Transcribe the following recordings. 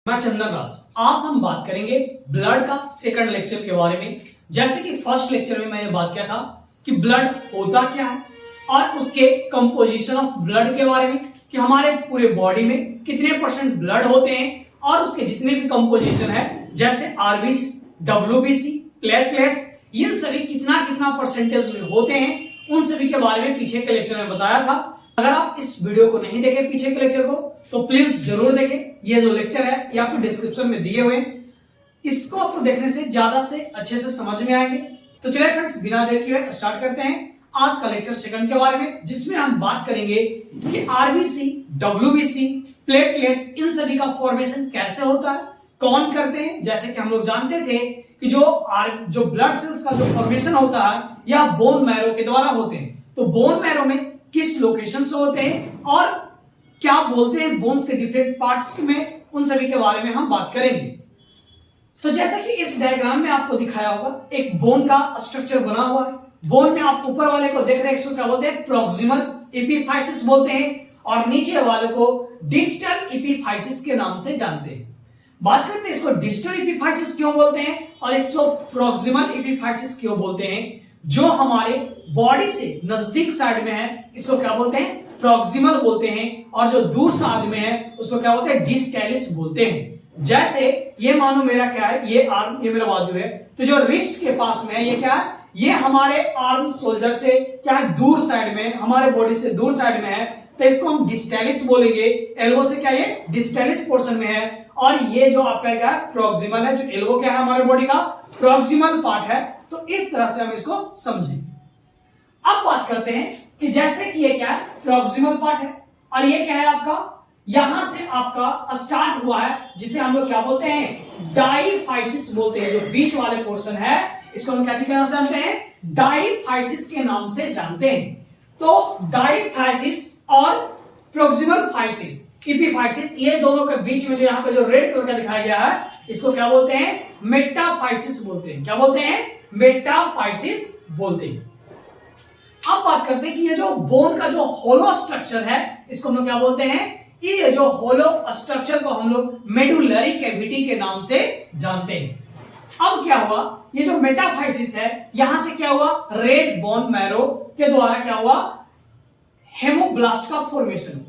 मैं चंदन राज। आज हम बात करेंगे ब्लड का सेकंड लेक्चर के बारे में। जैसे कि फर्स्ट लेक्चर में मैंने बात किया था कि ब्लड होता क्या है और उसके कंपोजिशन ऑफ ब्लड के बारे में, कि हमारे पूरे बॉडी में कितने परसेंट ब्लड होते हैं और उसके जितने भी कंपोजिशन है जैसे आरबीसी, डब्ल्यूबीसी, प्लेटलेट्स, इन सभी कितना कितना परसेंटेज में होते हैं, उन सभी के बारे में पीछे के लेक्चर में बताया था। अगर आप इस वीडियो को नहीं देखे पीछे के लेक्चर को तो प्लीज जरूर देखें। ये जो लेक्चर है ये आपको डिस्क्रिप्शन में दिए हुए हैं, इसको आपको देखने से ज्यादा से अच्छे से समझ में आएंगे। तो चलिए फ्रेंड्स, बिना देर किए स्टार्ट करते हैं आज का लेक्चर सेकंड के बारे में, जिसमें हम बात करेंगे कि आरबीसी, डब्ल्यूबीसी, प्लेटलेट्स, इन सभी का फॉर्मेशन कैसे होता है, कौन करते हैं। जैसे कि हम लोग जानते थे कि जो ब्लड सेल्स का जो फॉर्मेशन होता है यह बोन मैरो के द्वारा होते हैं। तो बोन मैरो में किस लोकेशन से होते हैं और क्या बोलते हैं बोन्स के डिफरेंट पार्ट्स में, उन सभी के बारे में हम बात करेंगे। तो जैसे कि इस डायग्राम में आपको दिखाया होगा एक बोन का स्ट्रक्चर बना हुआ है। बोन में आप ऊपर वाले को देख रहे हैं, इसको क्या बोलते हैं, प्रॉक्सिमल एपिफाइसिस बोलते हैं, और नीचे वाले को डिस्टल एपिफाइसिस के नाम से जानते हैं। बात करते हैं इसको डिस्टल एपिफाइसिस क्यों बोलते हैं और इसको प्रॉक्सिमल एपिफाइसिस क्यों बोलते हैं। जो हमारे बॉडी से नजदीक साइड में है इसको क्या बोलते हैं, प्रॉक्सिमल बोलते हैं, और जो दूर साइड में है उसको क्या बोलते हैं, डिस्टैलिस बोलते हैं। जैसे ये मानो मेरा क्या है, ये आर्म, ये मेरा बाजू है, तो जो रिस्ट के पास में है ये क्या है, ये हमारे आर्म शोल्डर से क्या है, दूर साइड में, हमारे बॉडी से दूर साइड में है, तो इसको हम डिस्टैलिस बोलेंगे। एल्बो से क्या ये डिस्टैलिस पोर्शन में है, और ये जो आपका क्या है प्रॉक्सिमल है, जो एल्बो क्या है हमारे बॉडी का प्रॉक्सिमल पार्ट है। तो इस तरह से हम इसको समझें। अब बात करते हैं कि जैसे कि ये क्या है, प्रॉक्सिमल पार्ट है, और ये क्या है आपका, यहां से आपका स्टार्ट हुआ है, जिसे हम लोग क्या बोलते हैं, डाईफाइसिस बोलते हैं। जो बीच वाले पोर्शन है इसको हम क्या चीज के नाम से जानते हैं, डाईफाइसिस के नाम से जानते हैं। तो डाईफाइसिस और प्रॉक्सिमल फाइसिस, एपिफाइसिस, ये दोनों के बीच में जो यहाँ पे जो रेड कलर का दिखाया गया है इसको क्या बोलते हैं, मेटाफाइसिस बोलते हैं। क्या बोलते हैं, मेटाफाइसिस बोलते हैं। अब बात करते हैं कि ये जो बोन का जो होलो स्ट्रक्चर है इसको हम लोग क्या बोलते हैं, ये जो होलो स्ट्रक्चर को हम लोग मेडुलरी कैविटी के नाम से जानते हैं। अब क्या हुआ, ये जो मेटाफाइसिस है यहां से क्या हुआ, रेड बोन मैरो के द्वारा क्या हुआ, हेमोब्लास्ट का फॉर्मेशन।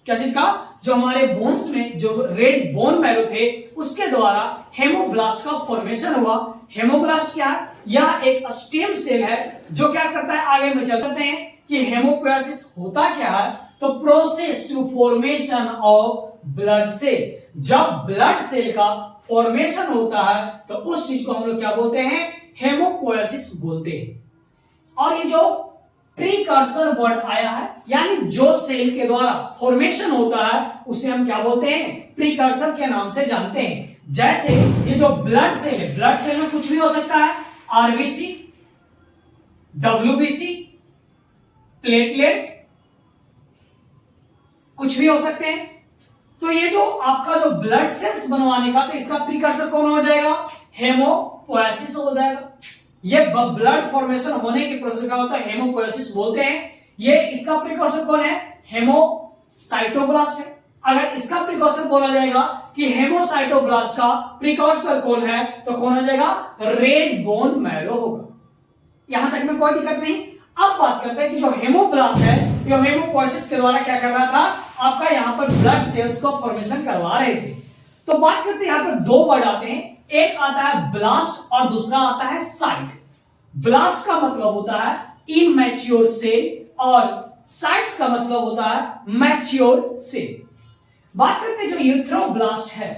क्या चीज का, जो हमारे बोन्स में जो रेड बोन मैरो थे उसके द्वारा हेमोब्लास्ट का फॉर्मेशन हुआ। हेमोब्लास्ट क्या है, यह एक स्टेम सेल है जो क्या करता है, आगे में चलते हैं कि हेमोपोएसिस होता क्या है, तो process to formation of blood cell. जब ब्लड सेल का फॉर्मेशन होता है तो उस चीज को हम लोग क्या बोलते हैं, हेमोपोएसिस बोलते हैं। और ये जो प्रीकर्सर वर्ड आया है, यानी जो सेल के द्वारा फॉर्मेशन होता है उसे हम क्या बोलते हैं, प्रीकर्सर के नाम से जानते हैं। जैसे ये जो ब्लड सेल है, ब्लड सेल में कुछ भी हो सकता है, आरबीसी, डब्ल्यूबीसी, प्लेटलेट्स, कुछ भी हो सकते हैं। तो ये जो आपका जो ब्लड सेल्स बनवाने का, तो इसका प्रीकर्सर कौन हो जाएगा, हेमोपोएसिस हो जाएगा। ये ब्लड फॉर्मेशन होने के प्रोसेस का होता है हेमोपोएसिस बोलते हैं। ये इसका प्रीकर्सर कौन है, हेमोसाइटोब्लास्ट है। अगर इसका प्रीकर्सर बोला जाएगा कि हेमोसाइटोब्लास्ट का प्रीकर्सर कौन है, तो कौन हो जाएगा, रेड बोन मैरो होगा। यहां तक में कोई दिक्कत नहीं। अब बात करते हैं कि जो हेमोब्लास्ट है, जो हेमोपोएसिस के द्वारा क्या कर रहा था, आपका यहां पर ब्लड सेल्स को फॉर्मेशन करवा रहे थे। तो बात करते हैं यहां पर दो वर्ड आते हैं, एक आता है ब्लास्ट और दूसरा आता है साइट। ब्लास्ट का मतलब होता है इमैच्योर सेल और साइट्स का मतलब होता है मैच्योर सेल। बात करते हैं जो यूथ्रोब्लास्ट है।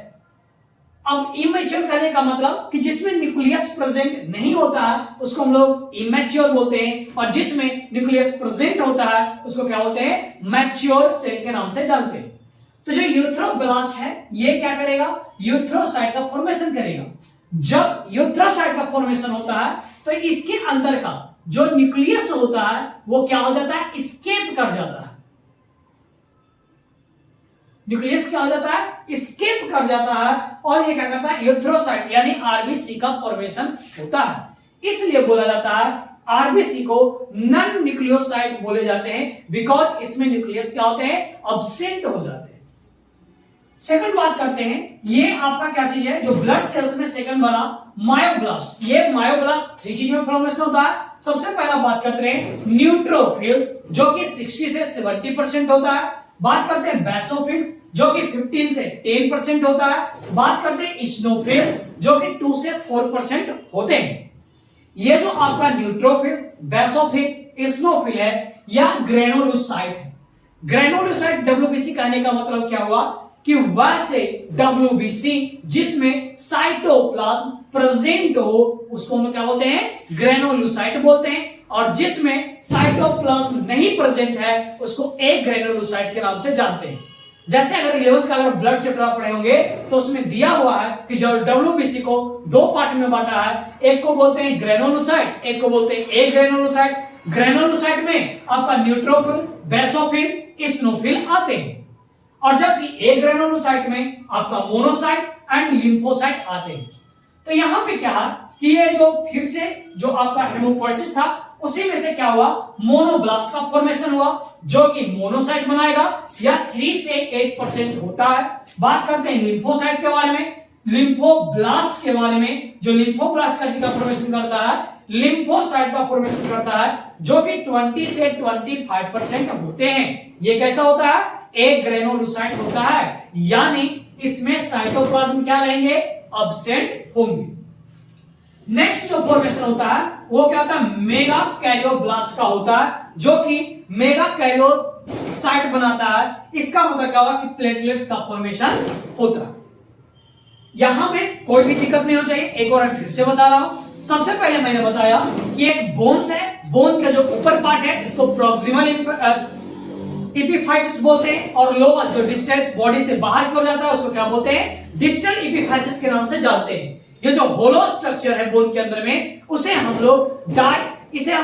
अब इमैच्योर कहने का मतलब कि जिसमें न्यूक्लियस प्रेजेंट नहीं होता है उसको हम लोग इमैच्योर बोलते हैं, और जिसमें न्यूक्लियस प्रेजेंट होता है उसको क्या बोलते हैं, मैच्योर सेल के नाम से जानते हैं। तो जो यूथ्रोब्लास्ट है ये क्या करेगा, यूथ्रोसाइट का फॉर्मेशन करेगा। जब यूथ्रोसाइट का फॉर्मेशन होता है तो इसके अंदर का जो न्यूक्लियस होता है वो क्या हो जाता है, एस्केप कर जाता है। न्यूक्लियस क्या हो जाता है, एस्केप कर जाता है, और ये क्या करता है, यूथ्रोसाइट यानी आरबीसी का फॉर्मेशन होता है। इसलिए बोला जाता है आरबीसी को नॉन न्यूक्लियोसाइट बोले जाते हैं, बिकॉज इसमें न्यूक्लियस क्या होते हैं, एब्सेंट हो जाते हैं। सेकंड बात करते हैं, ये आपका क्या चीज है जो ब्लड सेल्स में सेकंड बना मायोब्लास्ट। ये मायोब्लास्ट 3 चीज में फॉर्मेशन होता है। सबसे पहला बात करते हैं न्यूट्रोफिल्स जो कि 60 से 70% होता है। बात करते हैं बेसोफिल्स जो कि 15 से 10% होता है। बात करते हैं इस्नोफिल्स जो कि 2 से 4% होते हैं। ये जो आपका न्यूट्रोफिल्स, बेसोफिल, इस्नोफिल है या ग्रेनुलोसाइट है। ग्रेनुलोसाइट डब्ल्यूबीसी कहने का मतलब क्या हुआ कि वैसे डब्ल्यूबीसी जिसमें साइटोप्लाज्म प्रेजेंट हो उसको हम क्या बोलते हैं, ग्रेनुलोसाइट बोलते हैं। और जिसमें साइटोप्लाज्म नहीं प्रेजेंट है उसको एक ग्रेनुलोसाइट के नाम से जानते हैं। जैसे अगर 11th का अगर ब्लड चैप्टर पढ़े होंगे तो उसमें दिया हुआ है कि जो डब्ल्यूबीसी को 2 पार्ट में बांटा है, एक को बोलते हैं ग्रेनुलोसाइट, एक को बोलते हैं ए ग्रेनुलोसाइट। ग्रेनुलोसाइट में आपका न्यूट्रोफिल, बेसोफिल, इस्नोफिल आते हैं और जबकि ए ग्रेनुलोसाइट में आपका मोनोसाइट एंड लिम्फोसाइट आते हैं। तो यहां पे क्या है कि ये जो फिर से जो आपका हेमोपोइसिस था उसी में से क्या हुआ, मोनोब्लास्ट का फॉर्मेशन हुआ जो कि मोनोसाइट बनाएगा या 3 से 8% होता है। बात करते हैं लिम्फोसाइट के बारे में, लिम्फोब्लास्ट के बारे में। जो लिम्फोब्लास्ट का फॉर्मेशन करता है, लिम्फोसाइट का फॉर्मेशन करता है जो कि 20 से 25% होते हैं। ये कैसा होता है, एक ग्रेनुलोसाइट होता है, यानी इसमें साइटोप्लाज्म क्या रहेंगे, एब्सेंट होंगे। नेक्स्ट जो फॉर्मेशन होता है वो क्या होता है, मेगा कैरियोब्लास्ट का होता है जो कि मेगा कैरियोसाइट बनाता है। इसका मतलब क्या होगा कि प्लेटलेट्स का फॉर्मेशन होता है। यहां में कोई भी दिक्कत नहीं होनी चाहिए। एक और मैं फिर से बता रहा हूं। सबसे पहले मैंने बताया कि एक बोन्स है, बोन का जो ऊपर पार्ट है इसको प्रॉक्सिमल एपिफाइसिस बोलते हैं और लोअर जो डिस्टेंस बॉडी से बाहर की ओर जाता है उसको क्या बोलते हैं, डिस्टल एपिफाइसिस के नाम से जानते हैं। ये जो होलो स्ट्रक्चर है बोन के अंदर में उसे हम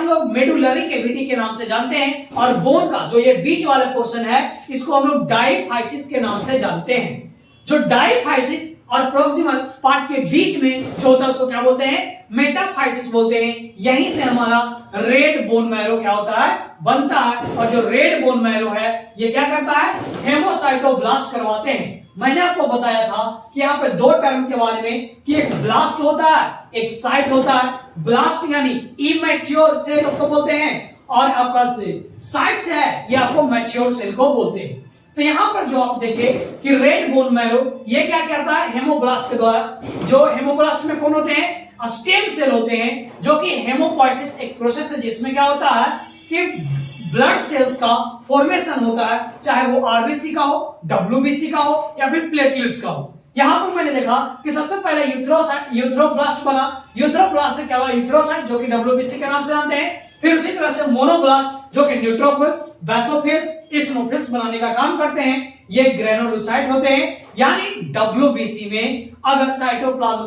लोग मेडुलरी कैविटी के नाम से जानते हैं और बोन का जो ये बीच वाला पोर्शन है इसको हम लोग डाइफाइसिस के नाम से जानते हैं। जो डाइफाइसिस और प्रोक्सिमल पार्ट के बीच में जो होता है उसको क्या बोलते हैं, मेटाफाइसिस बोलते हैं। यहीं से हमारा रेड बोन मैरो क्या होता है, बनता है। और जो रेड बोन मैरो है ये क्या करता है, हेमोसाइटोब्लास्ट करवाते हैं। मैंने आपको बताया था कि यहाँ पे 2 टर्म के बारे में कि एक ब्लास्ट होता है, एक साइट होता है। ब्लास्ट यानी इमैच्योर सेल को बोलते हैं और आपका साइट से है ये आपको मैच्योर सेल को बोलते हैं। तो यहां पर जो आप देखें कि रेड बोन मैरो ये क्या करता है, हेमोब्लास्ट के द्वारा, जो हेमोब्लास्ट में कौन होते हैं, स्टेम सेल होते हैं जो कि हेमोपोइसिस एक प्रोसेस है जिसमें क्या होता है कि ब्लड सेल्स का फॉर्मेशन होता है, चाहे वो आरबीसी का हो, डब्ल्यूबीसी का हो या फिर प्लेटलेट्स का हो। यहां पर मैंने देखा कि सबसे पहले यूथ्रोब्लास्ट बना। यूथ्रोब्लास्ट से क्या हुआ, यूथ्रोसाइट जो कि डब्ल्यूबीसी के नाम से जानते हैं। फिर उसी तरह से मोनोब्लास्ट जो कि न्यूट्रोफिल्स, बेसोफिल्स, इस्नोफिल्स बनाने का काम करते हैं। ये ग्रेनुलोसाइट होते हैं, यानी डब्ल्यूबीसी में अगर साइटोप्लाज्म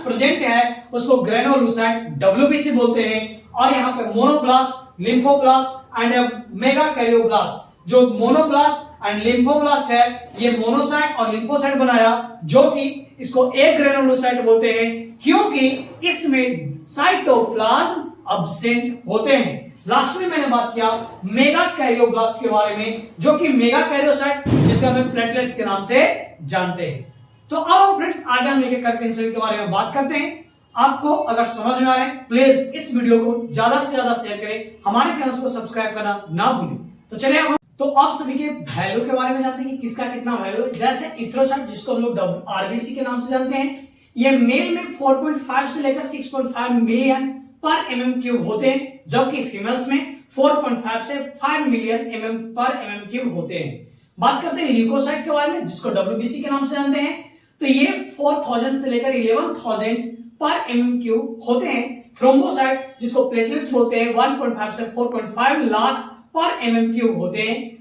प्रेजेंट है उसको ग्रेनुलोसाइट डब्ल्यूबीसी बोलते हैं। और यहाँ पे monoblast, lymphoblast and mega karyoblast, जो मोनोब्लास्ट एंड लिम्फोब्लास्ट है ये मोनोसाइट और लिम्फोसाइट बनाया जो कि इसको एक ग्रेनुलोसाइट बोलते हैं क्योंकि इसमें साइटोप्लाज्म एब्सेंट होते हैं। लास्ट में मैंने बात किया मेगा कैरियोब्लास्ट के बारे में जो कि मेगा कैरियोसाइट जिसका हम प्लेटलेट्स के नाम से जानते हैं। तो अब हम फ्रेंड्स आगे हम लेके कैंसर के बारे में बात करते हैं। आपको अगर समझ में आ रहा है प्लीज इस वीडियो को ज्यादा से ज्यादा शेयर करें, हमारे चैनल को सब्सक्राइब करना ना भूलें। तो चलिए हम आप सभी के वैल्यू के बारे में जानते हैं कि किसका कितना वैल्यू है। जैसे इथ्रोसाइट जिसको हम लोग आरबीसी के नाम से जानते हैं, ये मेल में 4.5 से लेकर 6.5 मिलियन पर mm क्यूब होते हैं, जबकि फीमेल्स में 4.5 से 5 मिलियन mm पर mm क्यूब होते हैं। बात करते हैं ल्यूकोसाइट के बारे में जिसको WBC के नाम से जानते हैं, तो ये 4000 से लेकर 11000 पर mm क्यूब होते हैं। थ्रोम्बोसाइट जिसको प्लेटलेट्स बोलते हैं 1.5 से 4.5 लाख पर mm क्यूब होते हैं।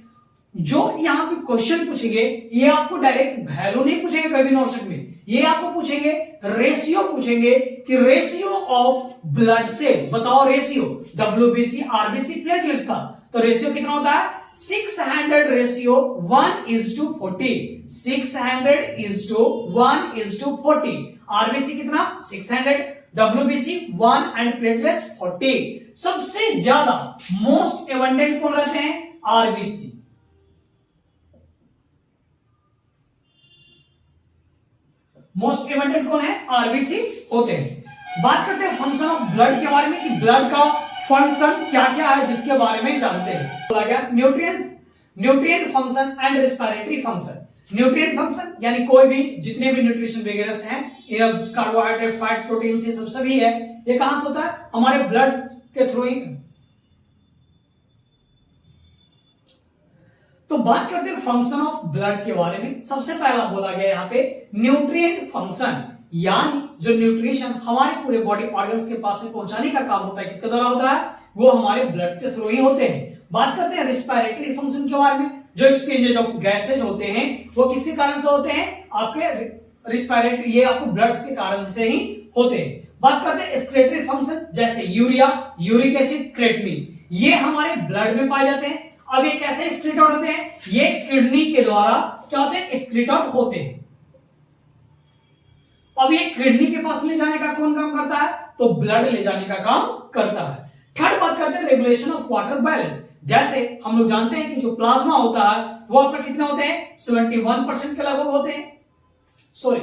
जो यहाँ पे क्वेश्चन पूछेंगे ये आपको डायरेक्ट वैल्यू नहीं पूछेंगे कभी नॉर्सेट में, ये आपको पूछेंगे रेशियो पूछेंगे कि रेशियो ऑफ ब्लड सेल बताओ, रेशियो WBC RBC प्लेटलेट्स का। तो रेशियो कितना होता है 600 रेशियो 1:40, 600:1:40। RBC कितना 600, WBC 1 एंड प्लेटलेट्स 40। सबसे ज्यादा मोस्ट एबंडेंट कौन रहते हैं, RBC। मोस्ट एबंडेंट कौन है? आरबीसी होते हैं। बात करते हैं फंक्शन ऑफ ब्लड के बारे में कि ब्लड का फंक्शन क्या क्या है जिसके बारे में जानते हैं। बोला गया nutrient function and respiratory function. Nutrient function यानी कोई भी जितने भी न्यूट्रिशन वगैरह हैं, कार्बोहाइड्रेट, फैट, प्रोटीन, ये सब सभी है, ये कहां से होता है? हमारे ब्लड के थ्रू ही। तो बात करते हैं फंक्शन ऑफ ब्लड के बारे में। सबसे पहला बोला गया यहाँ पे न्यूट्रिएंट फंक्शन, यानी जो न्यूट्रिशन हमारे पूरे बॉडी ऑर्गन्स के पास से पहुंचाने का काम होता है, किसके द्वारा होता है? वो हमारे ब्लड के थ्रू ही होते हैं। बात करते हैं रेस्पिरेटरी फंक्शन के बारे में। जो एक्सचेंजेज ऑफ गैसेज होते हैं वो किसके कारण से होते हैं? आपके रेस्पिरेटरी, ये आपको ब्लड्स के कारण से ही होते हैं। बात करते हैं एक्सक्रीटरी फंक्शन, जैसे यूरिया, यूरिक एसिड, क्रेटनिन, ये हमारे ब्लड में पाए जाते हैं। अब ये कैसे एक्सक्रीट आउट होते हैं? ये किडनी के द्वारा क्या होते हैं? एक्सक्रीट आउट होते हैं। अब ये किडनी के पास ले जाने का कौन काम करता है? तो ब्लड ले जाने का काम करता है। थर्ड बात करते हैं रेगुलेशन ऑफ वाटर बैलेंस। जैसे हम लोग जानते हैं कि जो प्लाज्मा होता है वो आपका कितना होते हैं? 71% के लगभग होते हैं। सॉरी,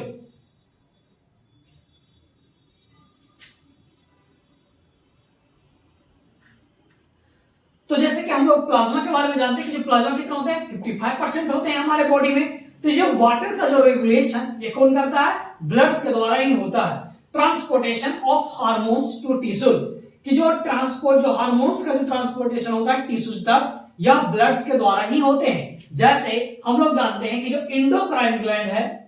तो जैसे कि हम लोग प्लाज्मा के बारे में जानते हैं कि जो प्लाज्मा कितना होते हैं? 55% होते हैं हमारे बॉडी में। तो ये वाटर का जो रेगुलेशन ये कौन करता है? ब्लड्स के द्वारा ही होता है। Transportation of hormones to tissue, कि जो ट्रांसपोर्ट, जो हार्मोन्स का जो ट्रांसपोर्टेशन होता है टिश्यूज तक, या ब्लड्स के द्वारा ही होते हैं। जैसे हम लोग जानते हैं कि जो एंडोक्राइन ग्लैंड है,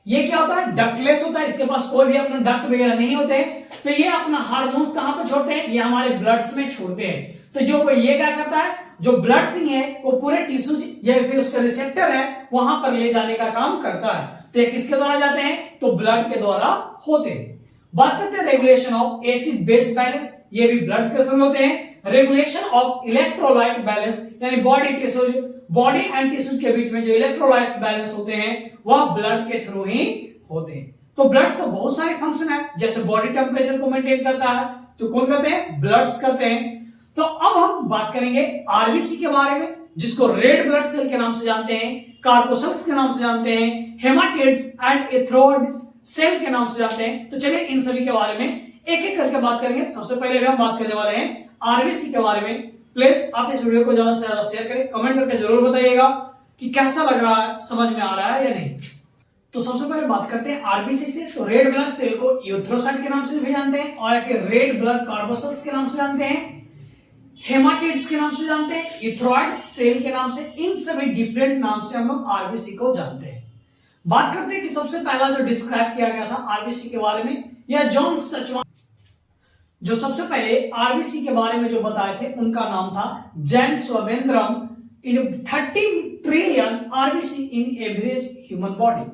ये क्या होता है? डक्टलेस होता है, इसके पास कोई भी अपना डक्ट वगैरह नहीं होते हैं। तो ये अपना हार्मोन्स कहां पे छोड़ते हैं? ये हमारे ब्लड्स में छोड़ते हैं। तो जो ये क्या करता है? जो ब्लड सिंह है वो पूरे टिश्यूज या फिर उसका रिसेप्टर है वहां पर ले जाने का काम करता है। तो ये किसके द्वारा जाते हैं? तो ब्लड के द्वारा होते हैं। बात करते हैं regulation of acid base balance, ये भी ब्लड के थ्रू होते हैं। रेगुलेशन ऑफ इलेक्ट्रोलाइट बैलेंस, यानी body tissues, body and tissues के बीच में जो इलेक्ट्रोलाइट बैलेंस होते हैं वह ब्लड के थ्रू ही होते हैं। तो ब्लड्स का बहुत सारे फंक्शन है, जैसे बॉडी टेम्परेचर को मेंटेन करता है, तो कौन करते हैं? ब्लड्स करते हैं। तो अब हम बात करेंगे आरबीसी के बारे में, जिसको रेड ब्लड सेल के नाम से जानते हैं, कार्पोसल्स के नाम से जानते हैं, हेमाटिड्स एंड एथ्रोइड्स सेल के नाम से जानते हैं। तो चलिए इन सभी के बारे में एक एक करके बात करेंगे। सबसे पहले हम बात करने वाले हैं आरबीसी के बारे में। प्लीज आप इस वीडियो को ज्यादा से ज्यादा शेयर करें, कमेंट करके जरूर बताइएगा कि कैसा लग रहा है, समझ में आ रहा है या नहीं। तो सबसे पहले बात करते हैं आरबीसी से। तो रेड ब्लड सेल को यूथ्रोसाइट के नाम से भी जानते हैं, और रेड ब्लड कार्पोसल्स के नाम से जानते हैं, हेमाटिड्स के नाम से जानते हैं, इथ्रोइड सेल के नाम से। इन सभी डिफरेंट नाम से हम लोग आरबीसी को जानते हैं। बात करते हैं कि सबसे पहला जो डिस्क्राइब किया गया था आरबीसी के बारे में, या जॉन सचवान, जो सबसे पहले आरबीसी के बारे में जो बताए थे उनका नाम था जैन स्ववेंद्रम। इन 30 ट्रिलियन आरबीसी इन एवरेज ह्यूमन बॉडी,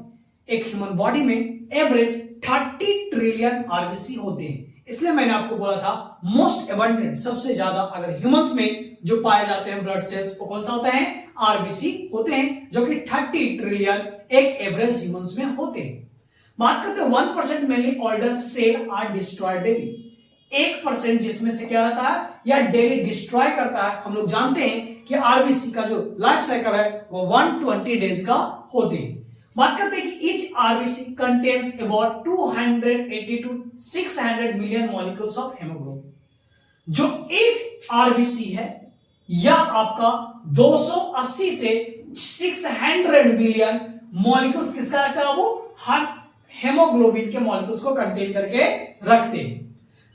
एक ह्यूमन बॉडी में एवरेज 30 ट्रिलियन आरबीसी होते हैं। इसलिए मैंने आपको बोला था मोस्ट एबंडेंट, सबसे ज्यादा अगर ह्यूमंस में जो पाए जाते हैं ब्लड सेल्स वो कौन सा होता है? आरबीसी होते हैं, जो कि 30 ट्रिलियन एक एवरेज ह्यूमंस में होते हैं। बात करते हैं 1% mainly older cell are destroyed daily, 1% जिसमें से क्या रहता है? या डेली डिस्ट्रॉय करता है। हम लोग जानते हैं कि आरबीसी का जो लाइफ साइकिल है वो 120 डेज का होते हैं। बात करते हैं कि each RBC contains about 280 to 600 million molecules of haemoglobin. जो एक आरबीसी है या आपका 280 से 600 मिलियन मॉलिक्यूल्स किसका रखता है? वो हर हेमोग्लोबिन के मॉलिक्यूल्स को कंटेन करके रखते हैं।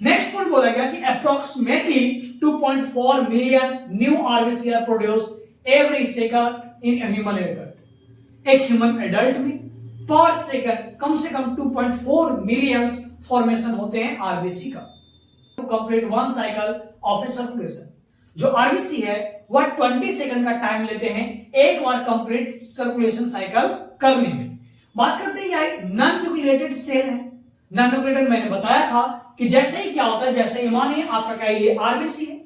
नेक्स्ट पॉइंट बोला गया कि approximately 2.4 million new RBC are produced every second in human adult. एक ह्यूमन एडल्ट में पर सेकंड कम से कम 2.4 मिलियन फॉर्मेशन होते हैं आरबीसी का, to complete one cycle of a circulation. जो आरबीसी है वह 20 सेकंड का टाइम लेते हैं एक बार कंप्लीट सर्कुलेशन साइकिल करने में। बात करते हैं यह नॉन न्यूक्लिएटेड सेल है। नॉन न्यूक्लिएटेड मैंने बताया था कि जैसे ही क्या होता है, जैसे ही मानिए आपका क्या ये आरबीसी है,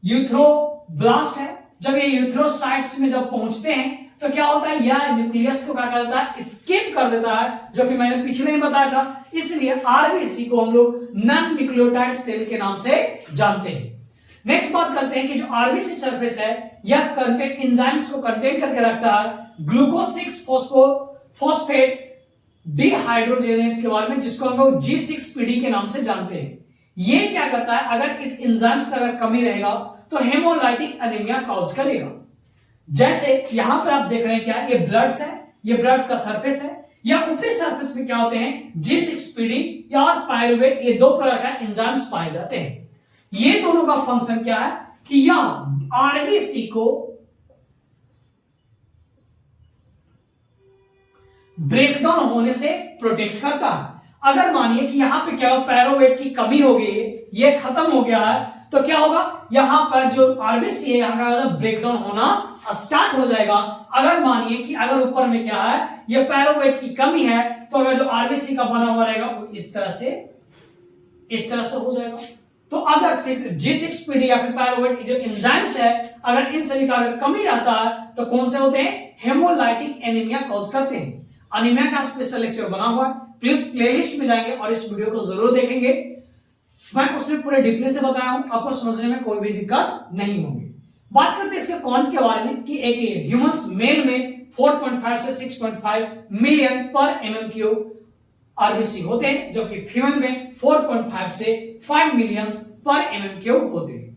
यूथ्रोब्लास्ट है, जब ये यूथ्रोसाइट्स में जब पहुंचते हैं तो क्या होता है? यह न्यूक्लियस को क्या करता है? स्किप कर देता है, जो कि मैंने पिछले ही बताया था। इसलिए आरबीसी को हम लोग नॉन न्यूक्लियोटाइड सेल के नाम से जानते हैं। नेक्स्ट बात करते हैं कि जो आरबीसी सरफेस है यह कंटेंट एंजाइम्स को कंटेन करके रखता है ग्लूकोज 6 फॉस्फेट डिहाइड्रोजिनेज के बारे में, जिसको हम लोग G6PD के नाम से जानते हैं। ये क्या करता है, अगर इस एंजाइम्स का अगर कमी रहेगा तो हेमोलाइटिक एनीमिया कॉज करेगा। जैसे यहां पर आप देख रहे हैं क्या, ये ब्लड्स है, ये ब्लड्स का सरफेस है, या ऊपरी सरफेस में क्या होते हैं G6PD या पायरुवेट, ये दो प्रकार का एंजाइम्स पाए जाते हैं। ये दोनों का फंक्शन क्या है कि यह आरबीसी को ब्रेकडाउन होने से प्रोटेक्ट करता है। अगर मानिए कि यहां पे क्या हो, पायरुवेट की कमी हो गई, ये खत्म हो गया है, तो क्या होगा, यहां पर जो आरबीसी है यहां का ब्रेकडाउन होना स्टार्ट हो जाएगा। अगर मानिए कि अगर ऊपर में क्या है, ये पायरुवेट की कमी है, तो अगर जो आरबीसी का बना हुआ रहेगा वो इस तरह से हो जाएगा। तो अगर G6PD या फिर पायरुवेट जो एंजाइम्स है, अगर इन सभी का अगर कमी रहता है तो कौन से होते हैं, हेमोलाइटिक एनीमिया कॉज करते हैं। एनीमिया का स्पेशल लेक्चर बना हुआ है, प्लीज प्लेलिस्ट में जाएंगे और इस वीडियो को जरूर देखेंगे। मैं उसमें पूरे डिटेल से बताया हूं, आपको समझने में कोई भी दिक्कत नहीं होगी। बात करते हैं इसके काउंट के बारे में कि एक ह्यूमंस मेल में 4.5 से 6.5 मिलियन पर MM³ आरबीसी होते हैं, जबकि फीमेल में 4.5 से 5 मिलियन पर MM³ होते हैं।